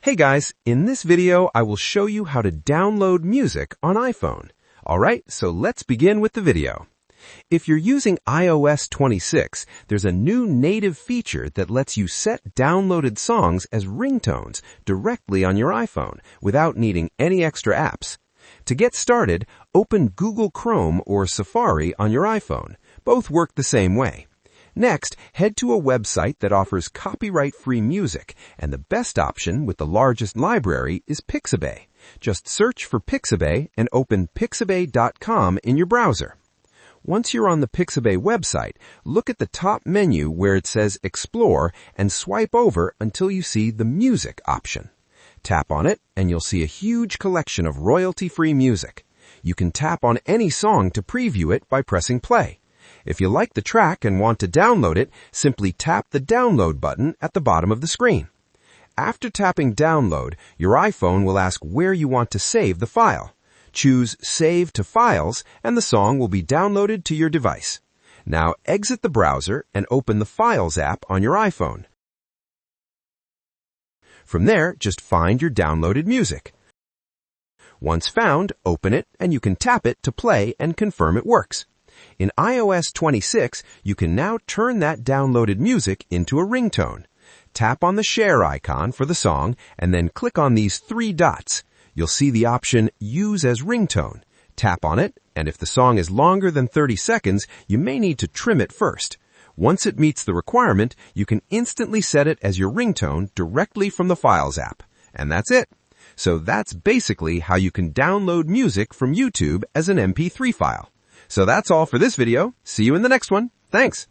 Hey guys, in this video I will show you how to download music on iPhone. Alright, so let's begin with the video. If you're using iOS 26, there's a new native feature that lets you set downloaded songs as ringtones directly on your iPhone without needing any extra apps. To get started, open Google Chrome or Safari on your iPhone. Both work the same way. Next, head to a website that offers copyright-free music, and the best option with the largest library is Pixabay. Just search for Pixabay and open pixabay.com in your browser. Once you're on the Pixabay website, look at the top menu where it says Explore and swipe over until you see the Music option. Tap on it and you'll see a huge collection of royalty-free music. You can tap on any song to preview it by pressing play. If you like the track and want to download it, simply tap the download button at the bottom of the screen. After tapping download, your iPhone will ask where you want to save the file. Choose Save to Files and the song will be downloaded to your device. Now exit the browser and open the Files app on your iPhone. From there, just find your downloaded music. Once found, open it and you can tap it to play and confirm it works. In iOS 26, you can now turn that downloaded music into a ringtone. Tap on the share icon for the song and then click on these three dots. You'll see the option Use as Ringtone. Tap on it, and if the song is longer than 30 seconds, you may need to trim it first. Once it meets the requirement, you can instantly set it as your ringtone directly from the Files app. And that's it. So that's basically how you can download music from YouTube as an MP3 file. So that's all for this video. See you in the next one. Thanks.